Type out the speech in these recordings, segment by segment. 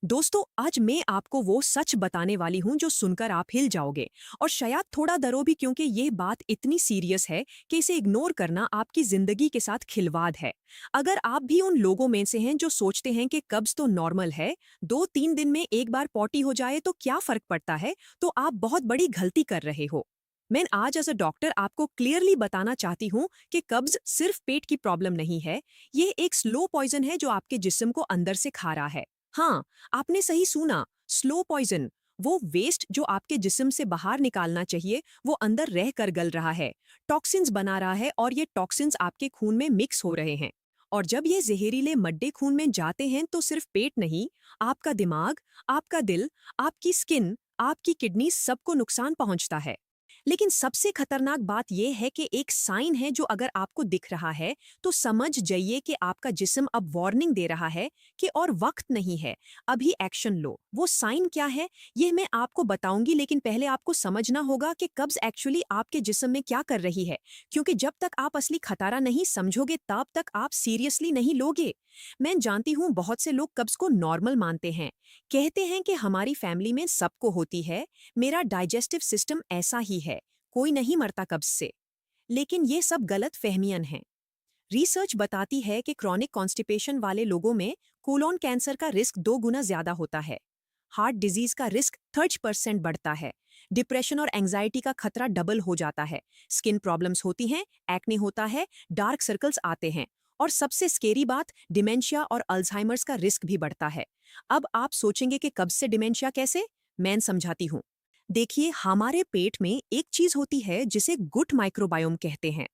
दोस्तों, आज मैं आपको वो सच बताने वाली हूँ जो सुनकर आप हिल जाओगे और शायद थोड़ा डरो भी, क्योंकि ये बात इतनी सीरियस है कि इसे इग्नोर करना आपकी जिंदगी के साथ खिलवाड़ है। अगर आप भी उन लोगों में से हैं जो सोचते हैं कि कब्ज तो नॉर्मल है, 2-3 दिन में एक बार पॉटी हो जाए तो क्या फर्क पड़ता है, तो आप बहुत बड़ी गलती कर रहे हो। मैं आज एज अ डॉक्टर आपको क्लियरली बताना चाहती हूँ कि कब्ज सिर्फ पेट की प्रॉब्लम नहीं है। ये एक स्लो पॉइजन है जो आपके जिस्म को अंदर से खा रहा है। हाँ, आपने सही सुना, स्लो पॉइजन। वो वेस्ट जो आपके जिस्म से बाहर निकालना चाहिए, वो अंदर रह कर गल रहा है, टॉक्सिन्स बना रहा है, और ये टॉक्सिन्स आपके खून में मिक्स हो रहे हैं। और जब ये जहरीले मड्डे खून में जाते हैं तो सिर्फ पेट नहीं, आपका दिमाग, आपका दिल, आपकी स्किन, आपकी किडनी, सबको नुकसान पहुंचता है। लेकिन सबसे खतरनाक बात यह है कि एक साइन है जो अगर आपको दिख रहा है तो समझ जाइए कि आपका जिस्म अब वार्निंग दे रहा है कि और वक्त नहीं है, अभी एक्शन लो। वो साइन क्या है, ये मैं आपको बताऊंगी, लेकिन पहले आपको समझना होगा कि कब्ज एक्चुअली आपके जिस्म में क्या कर रही है, क्योंकि जब तक आप असली खतरा नहीं समझोगे तब तक आप सीरियसली नहीं लोगे। मैं जानती हूँ बहुत से लोग कब्ज को नॉर्मल मानते हैं, कहते हैं कि हमारी फैमिली में सबको होती है, मेरा डाइजेस्टिव सिस्टम ऐसा ही है, कोई नहीं मरता कब्ज से। लेकिन ये सब गलत फहमियां हैं। रिसर्च बताती है कि क्रॉनिक कॉन्स्टिपेशन वाले लोगों में कोलोन कैंसर का रिस्क 2 गुना ज्यादा होता है, हार्ट डिजीज का रिस्क 30% बढ़ता है, डिप्रेशन और एंजाइटी का खतरा डबल हो जाता है, स्किन प्रॉब्लम्स होती हैं, एक्ने होता है, डार्क सर्कल्स आते हैं, और सबसे स्केरी बात, डिमेंशिया और अल्जाइमर्स का रिस्क भी बढ़ता है। अब आप सोचेंगे कि कब्ज से डिमेंशिया कैसे? मैं समझाती हूँ। देखिए, हमारे पेट में एक चीज होती है जिसे गुड माइक्रोबायोम कहते हैं।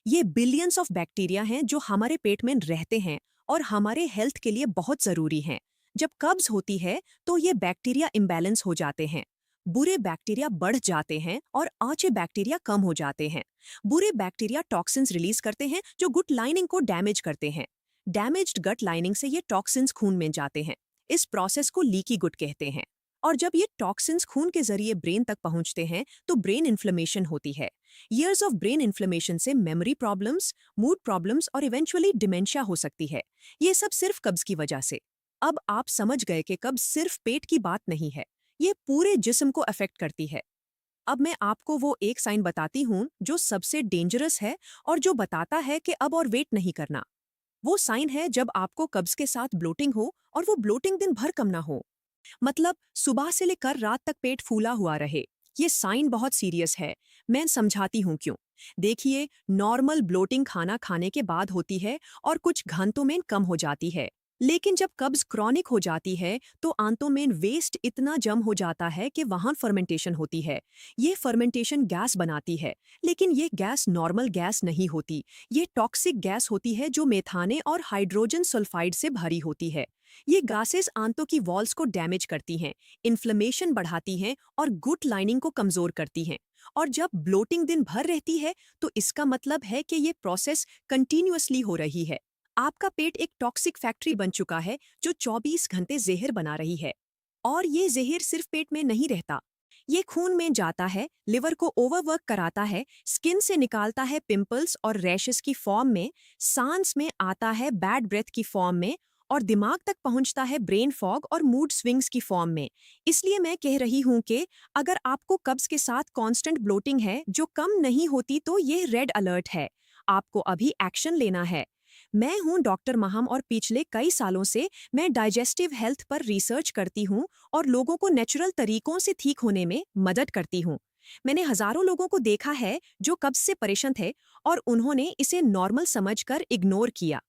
ये बिलियंस ऑफ बैक्टीरिया हैं जो हमारे पेट में रहते हैं और हमारे हेल्थ के लिए बहुत जरूरी हैं। जब कब्ज होती है तो ये बैक्टीरिया इम्बैलेंस हो जाते हैं, बुरे बैक्टीरिया बढ़ जाते हैं और अच्छे बैक्टीरिया कम हो जाते हैं। बुरे बैक्टीरिया टॉक्सिन्स रिलीज करते हैं जो गुड लाइनिंग को डैमेज करते हैं। डैमेज्ड गट लाइनिंग से ये टॉक्सिन्स खून में जाते हैं। इस प्रोसेस को लीकी गुड कहते हैं। और जब ये टॉक्सिन्स खून के जरिए ब्रेन तक पहुंचते हैं तो ब्रेन इन्फ्लेमेशन होती है। ईयर्स ऑफ ब्रेन इन्फ्लेमेशन से मेमोरी प्रॉब्लम्स, मूड प्रॉब्लम्स और इवेंचुअली डिमेंशिया हो सकती है। ये सब सिर्फ कब्ज की वजह से। अब आप समझ गए कि कब्ज सिर्फ पेट की बात नहीं है, ये पूरे जिस्म को अफेक्ट करती है। अब मैं आपको वो एक साइन बताती हूँ जो सबसे डेंजरस है और जो बताता है कि अब और वेट नहीं करना। वो साइन है जब आपको कब्ज के साथ ब्लोटिंग हो, और वो ब्लोटिंग दिन भर कम ना हो। मतलब सुबह से लेकर रात तक पेट फूला हुआ रहे। ये साइन बहुत सीरियस है। मैं समझाती हूँ क्यों। देखिए, नॉर्मल ब्लोटिंग खाना खाने के बाद होती है और कुछ घंटों में कम हो जाती है। लेकिन जब कब्ज क्रॉनिक हो जाती है तो आंतों में वेस्ट इतना जम हो जाता है कि वहां फर्मेंटेशन होती है। ये फर्मेंटेशन गैस बनाती है, लेकिन ये गैस नॉर्मल गैस नहीं होती। ये टॉक्सिक गैस होती है जो मेथाने और हाइड्रोजन सल्फाइड से भरी होती है। ये गासेस आंतों की वॉल्स को डैमेज करती हैं, इन्फ्लेमेशन बढ़ाती हैं और गुट लाइनिंग को कमजोर करती हैं। और जब ब्लोटिंग दिन भर रहती है तो इसका मतलब है कि ये प्रोसेस कंटिन्यूअसली हो रही है। आपका पेट एक टॉक्सिक फैक्ट्री बन चुका है जो 24 घंटे जहर बना रही है। और ये जहर सिर्फ पेट में नहीं रहता, ये खून में जाता है, लिवर को ओवरवर्क कराता है, स्किन से निकालता है पिंपल्स और रैशेस की फॉर्म में, सांस में आता है बैड ब्रेथ की फॉर्म में, और दिमाग तक पहुंचता है ब्रेन फॉग और मूड स्विंग्स की फॉर्म में। इसलिए मैं कह रही हूं कि अगर आपको कब्ज के साथ कांस्टेंट ब्लोटिंग है जो कम नहीं होती तो ये रेड अलर्ट है। आपको अभी एक्शन लेना है। मैं हूं डॉक्टर महम और पिछले कई सालों से मैं डाइजेस्टिव हेल्थ पर रिसर्च करती हूं और लोगों को नेचुरल तरीकों से ठीक होने में मदद करती हूं। मैंने हजारों लोगों को देखा है जो कब्ज से परेशान थे और उन्होंने इसे नॉर्मल समझकर इग्नोर किया।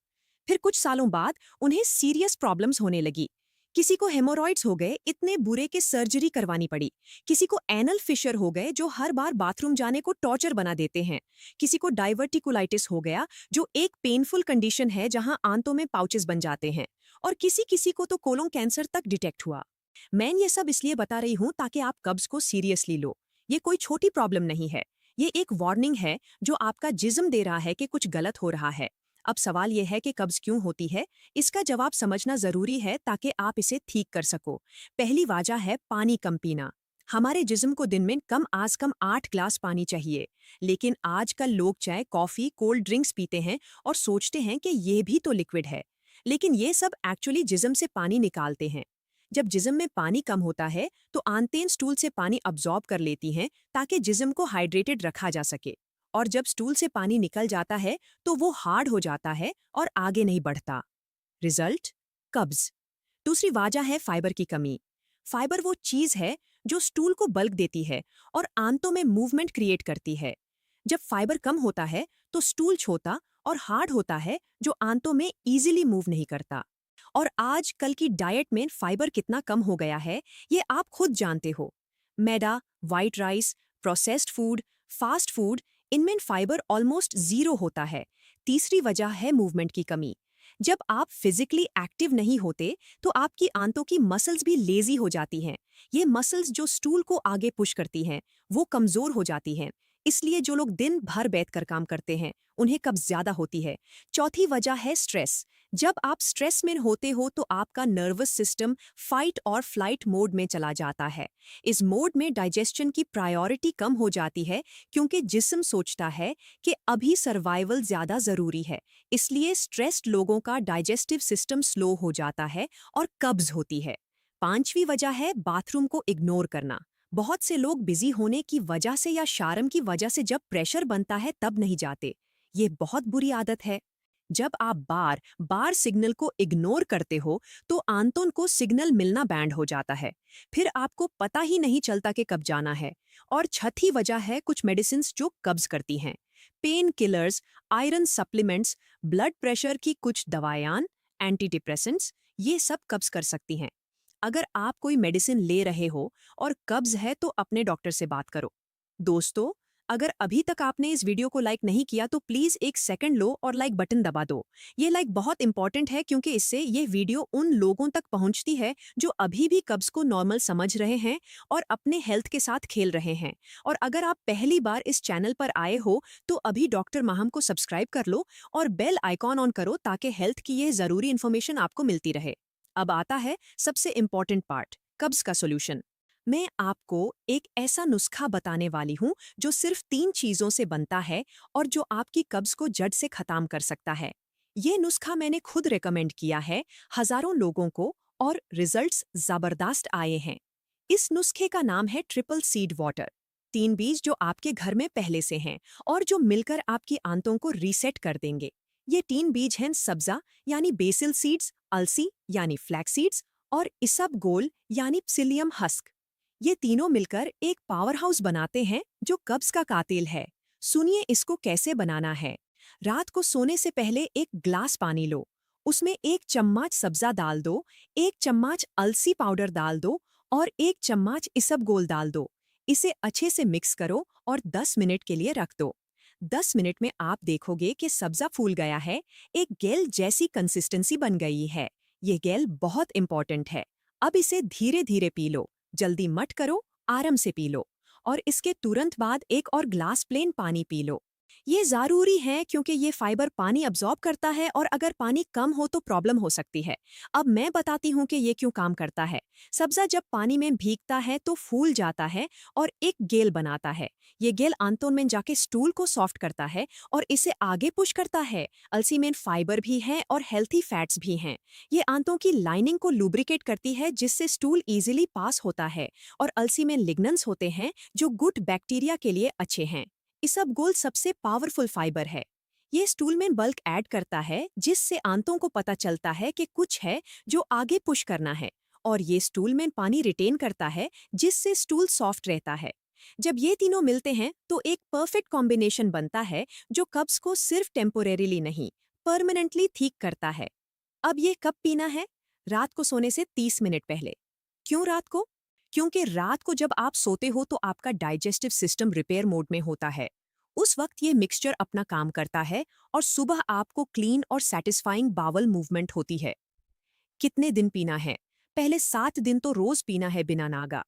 फिर कुछ सालों बाद उन्हें सीरियस प्रॉब्लम्स होने लगी। किसी को हेमोरॉइड्स हो गए, इतने बुरे कि सर्जरी करवानी पड़ी। किसी को एनल फिशर हो गए जो हर बार बाथरूम जाने को टॉर्चर बना देते हैं। किसी को डाइवर्टिकुलाइटिस हो गया जो एक पेनफुल कंडीशन है जहां आंतों में पाउचेस बन जाते हैं। और किसी किसी को तो कोलोन कैंसर तक डिटेक्ट हुआ। मैं ये सब इसलिए बता रही हूं ताकि आप कब्ज को सीरियसली लो। ये कोई छोटी प्रॉब्लम नहीं है, ये एक वार्निंग है जो आपका जिस्म दे रहा है कि कुछ गलत हो रहा है। अब सवाल यह है कि कब्ज क्यों होती है, इसका जवाब समझना जरूरी है ताकि आप इसे ठीक कर सको। पहली वजह है पानी कम पीना। हमारे जिस्म को दिन में कम आज कम 8 ग्लास पानी चाहिए, लेकिन आजकल लोग चाय, कॉफी, कोल्ड ड्रिंक्स पीते हैं और सोचते हैं कि ये भी तो लिक्विड है। लेकिन ये सब एक्चुअली जिस्म से पानी निकालते हैं। जब जिस्म में पानी कम होता है तो आंतें स्टूल से पानी अब्जॉर्ब कर लेती हैं ताकि जिस्म को हाइड्रेटेड रखा जा सके। और जब स्टूल से पानी निकल जाता है तो वो हार्ड हो जाता है और आगे नहीं बढ़ता। रिजल्ट, कब्ज। दूसरी वजह है फाइबर की कमी। फाइबर वो चीज है जो स्टूल को बल्क देती है और आंतों में मूवमेंट क्रिएट करती है। जब फाइबर कम होता है तो स्टूल छोटा और हार्ड होता है जो आंतों में इजीली मूव नहीं करता। और आज कल की डाइट में फाइबर कितना कम हो गया है ये आप खुद जानते हो। मैदा, white rice, processed food, fast food, इनमें फाइबर ऑलमोस्ट जीरो होता है। तीसरी वजह है मूवमेंट की कमी। जब आप फिजिकली एक्टिव नहीं होते तो आपकी आंतों की मसल्स भी लेजी हो जाती हैं। ये मसल्स जो स्टूल को आगे पुश करती हैं वो कमजोर हो जाती हैं। इसलिए जो लोग दिन भर बैठकर काम करते हैं उन्हें कब्ज ज्यादा होती है। चौथी वजह है स्ट्रेस। जब आप स्ट्रेस में होते हो तो आपका नर्वस सिस्टम फाइट और फ्लाइट मोड में चला जाता है। इस मोड में डाइजेशन की प्रायोरिटी कम हो जाती है क्योंकि जिस्म सोचता है कि अभी सर्वाइवल ज्यादा जरूरी है। इसलिए स्ट्रेस्ड लोगों का डाइजेस्टिव सिस्टम स्लो हो जाता है और कब्ज होती है। पांचवी वजह है बाथरूम को इग्नोर करना। बहुत से लोग बिजी होने की वजह से या शर्म की वजह से जब प्रेशर बनता है तब नहीं जाते। ये बहुत बुरी आदत है। जब आप बार बार सिग्नल को इग्नोर करते हो तो आंतों को सिग्नल मिलना बैंड हो जाता है। फिर आपको पता ही नहीं चलता कि कब जाना है। और छठी वजह है कुछ मेडिसिन जो कब्ज करती हैं। Pain killers, iron supplements, blood pressure की कुछ दवायां, एंटी डिप्रेसेंट्स, ये सब कब्ज कर सकती हैं। अगर आप कोई मेडिसिन ले रहे हो और कब्ज है तो अपने डॉक्टर से बात करो। दोस्तों, अगर अभी तक आपने इस वीडियो को लाइक नहीं किया तो प्लीज एक सेकंड लो और लाइक बटन दबा दो। ये लाइक बहुत इंपॉर्टेंट है क्योंकि इससे ये वीडियो उन लोगों तक पहुंचती है जो अभी भी कब्ज को नॉर्मल समझ रहे हैं और अपने हेल्थ के साथ खेल रहे हैं। और अगर आप पहली बार इस चैनल पर आए हो तो अभी डॉक्टर माहम को सब्सक्राइब कर लो और बेल आइकॉन ऑन करो ताकि हेल्थ की ये जरूरी इन्फॉर्मेशन आपको मिलती रहे। अब आता है सबसे इंपॉर्टेंट पार्ट, कब्ज का सोल्यूशन। मैं आपको एक ऐसा नुस्खा बताने वाली हूं जो सिर्फ 3 चीजों से बनता है और जो आपकी कब्ज को जड़ से खत्म कर सकता है। ये नुस्खा मैंने खुद रेकमेंड किया है हजारों लोगों को और रिजल्ट्स जबरदस्त आए हैं। इस नुस्खे का नाम है ट्रिपल सीड वाटर। 3 बीज जो आपके घर में पहले से हैं और जो मिलकर आपकी आंतों को रीसेट कर देंगे। ये 3 बीज हैं सब्जा यानी बेसिल सीड्स, अलसी यानी फ्लैक्स सीड्स और इसबगोल यानी प्सिलियम हस्क। ये तीनों मिलकर एक पावर हाउस बनाते हैं जो कब्ज का कातिल है। सुनिए इसको कैसे बनाना है। रात को सोने से पहले एक ग्लास पानी लो। उसमें 1 चम्मच सब्जा डाल दो, 1 चम्मच अलसी पाउडर डाल दो और 1 चम्मच इसबगोल डाल दो। इसे अच्छे से मिक्स करो और 10 मिनट के लिए रख दो। 10 मिनट में आप देखोगे कि सब्जा फूल गया है, एक गेल जैसी कंसिस्टेंसी बन गई है। ये गेल बहुत इंपॉर्टेंट है। अब इसे धीरे धीरे पी लो, जल्दी मत करो, आराम से पी लो। और इसके तुरंत बाद एक और ग्लास प्लेन पानी पी लो। ये जरूरी है क्योंकि ये फाइबर पानी अब्जॉर्ब करता है और अगर पानी कम हो तो प्रॉब्लम हो सकती है। अब मैं बताती हूँ कि ये क्यों काम करता है। सब्जा जब पानी में भीगता है तो फूल जाता है और एक गेल बनाता है। ये गेल आंतों में जाके स्टूल को सॉफ्ट करता है और इसे आगे पुश करता है। अलसी में फाइबर भी है और हेल्थी फैट्स भी हैं। ये आंतों की लाइनिंग को लुब्रिकेट करती है जिससे स्टूल इजीली पास होता है। और अलसी में लिग्नेंस होते हैं जो गुड बैक्टीरिया के लिए अच्छे हैं। इसबगोल सबसे पावरफुल फाइबर है। ये स्टूल में बल्क ऐड करता है जिससे आंतों को पता चलता है कि कुछ है जो आगे पुश करना है। और ये स्टूल में पानी रिटेन करता है जिससे स्टूल सॉफ्ट रहता है। जब ये तीनों मिलते हैं तो एक परफेक्ट कॉम्बिनेशन बनता है जो कब्ज को सिर्फ टेम्पोरेरीली नहीं, परमानेंटली ठीक करता है। अब ये कब पीना है? रात को सोने से 30 मिनट पहले। क्यों रात को? क्योंकि रात को जब आप सोते हो तो आपका डाइजेस्टिव सिस्टम रिपेयर मोड में होता है। उस वक्त ये मिक्सचर अपना काम करता है और सुबह आपको क्लीन और सेटिस्फाइंग बावल मूवमेंट होती है। कितने दिन पीना है? पहले 7 दिन तो रोज पीना है बिना नागा।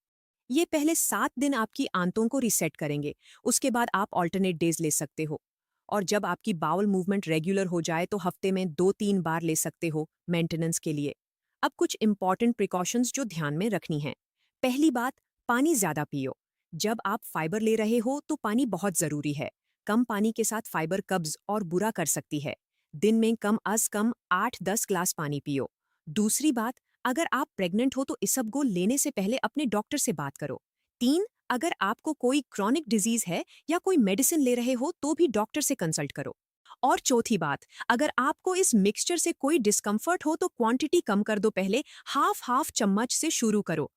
ये पहले 7 दिन आपकी आंतों को रीसेट करेंगे। उसके बाद आप ऑल्टरनेट डेज ले सकते हो। और जब आपकी बाउल मूवमेंट रेगुलर हो जाए तो हफ्ते में 2-3 बार ले सकते हो मेंटेनेंस के लिए। अब कुछ इंपॉर्टेंट प्रिकॉशंस जो ध्यान में रखनी है। पहली बात, पानी ज्यादा पियो। जब आप फाइबर ले रहे हो तो पानी बहुत जरूरी है। कम पानी के साथ फाइबर कब्ज और बुरा कर सकती है। दिन में कम अज कम 8-10 ग्लास पानी पियो। दूसरी बात, अगर आप प्रेग्नेंट हो तो इसबगोल लेने से पहले अपने डॉक्टर से बात करो। 3, अगर आपको कोई क्रॉनिक डिजीज है या कोई मेडिसिन ले रहे हो तो भी डॉक्टर से कंसल्ट करो। और चौथी बात, अगर आपको इस मिक्सचर से कोई डिस्कम्फर्ट हो तो क्वांटिटी कम कर दो, पहले हाफ हाफ चम्मच से शुरू करो।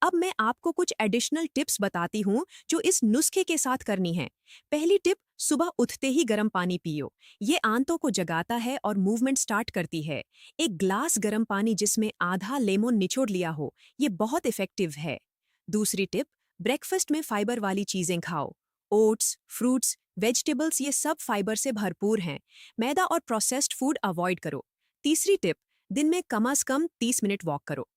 अब मैं आपको कुछ एडिशनल टिप्स बताती हूँ जो इस नुस्खे के साथ करनी है। पहली टिप, सुबह उठते ही गर्म पानी पियो। ये आंतों को जगाता है और मूवमेंट स्टार्ट करती है। एक ग्लास गर्म पानी जिसमें आधा लेमन निचोड़ लिया हो, ये बहुत इफेक्टिव है। दूसरी टिप, ब्रेकफास्ट में फाइबर वाली चीजें खाओ। ओट्स, फ्रूट्स, वेजिटेबल्स, ये सब फाइबर से भरपूर हैं। मैदा और प्रोसेस्ड फूड अवॉइड करो। तीसरी टिप, दिन में कम से कम 30 मिनट वॉक करो।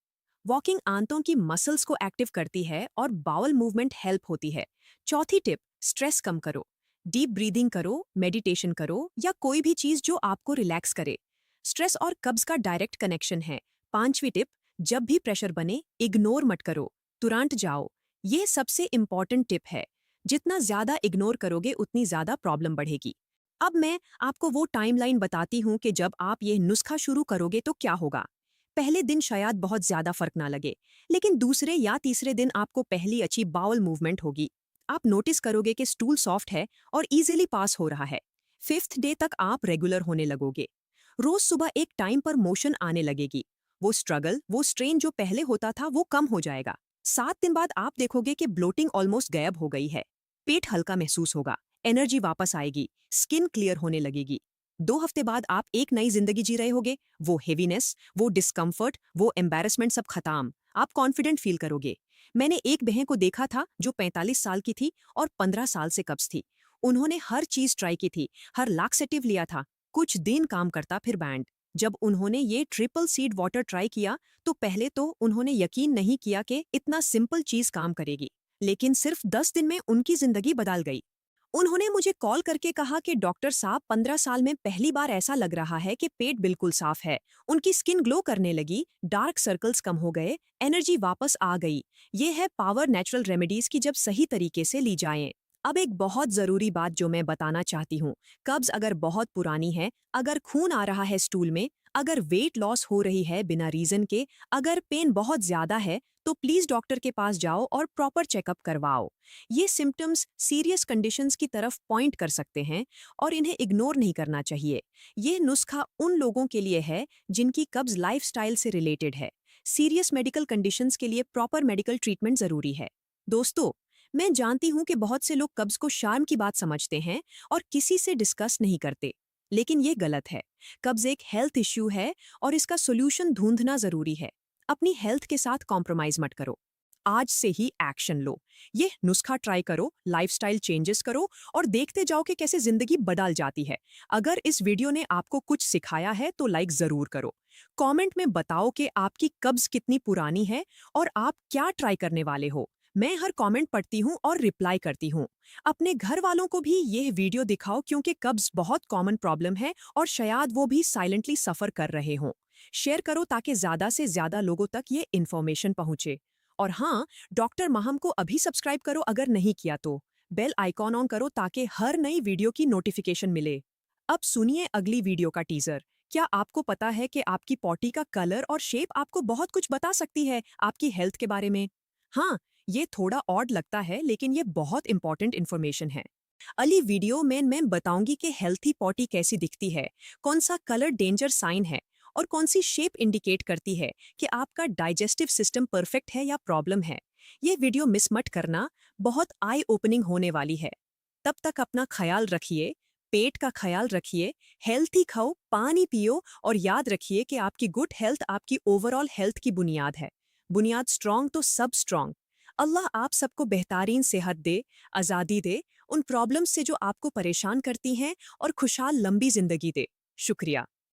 वॉकिंग आंतों की मसल्स को एक्टिव करती है और बाउल मूवमेंट हेल्प होती है। चौथी टिप, स्ट्रेस कम करो। डीप ब्रीदिंग करो, मेडिटेशन करो या कोई भी चीज जो आपको रिलैक्स करे। स्ट्रेस और कब्ज का डायरेक्ट कनेक्शन है। पांचवी टिप, जब भी प्रेशर बने इग्नोर मत करो, तुरंत जाओ। ये सबसे इंपॉर्टेंट टिप है। जितना ज्यादा इग्नोर करोगे उतनी ज्यादा प्रॉब्लम बढ़ेगी। अब मैं आपको वो टाइमलाइन बताती हूँ कि जब आप ये नुस्खा शुरू करोगे तो क्या होगा। पहले दिन शायद बहुत ज्यादा फर्क ना लगे, लेकिन दूसरे या तीसरे दिन आपको पहली अच्छी बाउल मूवमेंट होगी। आप नोटिस करोगे कि स्टूल सॉफ्ट है और इजीली पास हो रहा है। फिफ्थ डे तक आप रेगुलर होने लगोगे। रोज सुबह एक टाइम पर मोशन आने लगेगी। वो स्ट्रगल, वो स्ट्रेन जो पहले होता था वो कम हो जाएगा। 7 दिन बाद आप देखोगे कि ब्लोटिंग ऑलमोस्ट गायब हो गई है। पेट हल्का महसूस होगा, एनर्जी वापस आएगी, स्किन क्लियर होने लगेगी। 2 हफ्ते बाद आप एक नई जिंदगी जी रहे होगे। वो हेवीनेस, वो डिस्कम्फर्ट, वो एम्बैरेसमेंट सब खत्म। आप कॉन्फिडेंट फील करोगे। मैंने एक बहन को देखा था जो 45 साल की थी और 15 साल से कब्ज थी। उन्होंने हर चीज ट्राई की थी, हर लाक्सेटिव लिया था, कुछ दिन काम करता फिर बैंड। जब उन्होंने ये ट्रिपल सीड वाटर ट्राई किया तो पहले तो उन्होंने यकीन नहीं किया कि इतना सिंपल चीज काम करेगी, लेकिन सिर्फ 10 दिन में उनकी जिंदगी बदल गई। उन्होंने मुझे कॉल करके कहा कि डॉक्टर साहब, 15 साल में पहली बार ऐसा लग रहा है कि पेट बिल्कुल साफ है। उनकी स्किन ग्लो करने लगी, डार्क सर्कल्स कम हो गए, एनर्जी वापस आ गई। ये है पावर नेचुरल रेमेडीज की जब सही तरीके से ली जाएं। अब एक बहुत जरूरी बात जो मैं बताना चाहती हूँ, कब्ज अगर बहुत पुरानी है, अगर खून आ रहा है स्टूल में, अगर वेट लॉस हो रही है बिना रीजन के, अगर पेन बहुत ज्यादा है, तो प्लीज डॉक्टर के पास जाओ और प्रॉपर चेकअप करवाओ। ये सिम्टम्स सीरियस कंडीशंस की तरफ पॉइंट कर सकते हैं और इन्हें इग्नोर नहीं करना चाहिए। ये नुस्खा उन लोगों के लिए है जिनकी कब्ज लाइफस्टाइल से रिलेटेड है। सीरियस मेडिकल कंडीशंस के लिए प्रॉपर मेडिकल ट्रीटमेंट जरूरी है। दोस्तों, मैं जानती हूं कि बहुत से लोग कब्ज को शार्म की बात समझते हैं और किसी से डिस्कस नहीं करते, लेकिन ये गलत है। कब्ज एक हेल्थ इश्यू है और इसका सोल्यूशन ढूंढना जरूरी है। अपनी हेल्थ के साथ कॉम्प्रोमाइज मत करो। आज से ही एक्शन लो। ये नुस्खा ट्राई करो, लाइफस्टाइल चेंजेस करो और देखते जाओ कि कैसे जिंदगी बदल जाती है। अगर इस वीडियो ने आपको कुछ सिखाया है तो लाइक जरूर करो। कमेंट में बताओ कि आपकी कब्ज कितनी पुरानी है और आप क्या ट्राई करने वाले हो। मैं हर कमेंट पढ़ती हूँ और रिप्लाई करती हूँ। अपने घर वालों को भी ये वीडियो दिखाओ क्योंकि कब्ज बहुत कॉमन प्रॉब्लम है और शायद वो भी साइलेंटली सफर कर रहे हों। शेयर करो ताकि ज्यादा से ज्यादा लोगों तक ये इन्फॉर्मेशन पहुंचे। और हाँ, डॉक्टर माहम को अभी सब्सक्राइब करो अगर नहीं किया तो। बेल आइकॉन ऑन करो ताकि हर नई वीडियो की नोटिफिकेशन मिले। अब सुनिए अगली वीडियो का टीजर। क्या आपको पता है कि आपकी पॉटी का कलर और शेप आपको बहुत कुछ बता सकती है आपकी हेल्थ के बारे में? हाँ, ये थोड़ा ऑड लगता है लेकिन ये बहुत इंपॉर्टेंट इन्फॉर्मेशन है। अगली वीडियो में मैं बताऊंगी कि हेल्थी पॉटी कैसी दिखती है, कौन सा कलर डेंजर साइन है और कौन सी शेप इंडिकेट करती है कि आपका डाइजेस्टिव सिस्टम परफेक्ट है या प्रॉब्लम है। ये वीडियो मिस मत करना, बहुत आई ओपनिंग होने वाली है। तब तक अपना ख्याल रखिए, पेट का ख्याल रखिए, हेल्थी खाओ, पानी पियो और याद रखिए कि आपकी गुड हेल्थ आपकी ओवरऑल हेल्थ की बुनियाद है। बुनियाद स्ट्रांग तो सब स्ट्रांग। अल्लाह आप सबको बेहतरीन सेहत दे, आज़ादी दे उन प्रॉब्लम्स से जो आपको परेशान करती हैं और खुशहाल लंबी जिंदगी दे। शुक्रिया।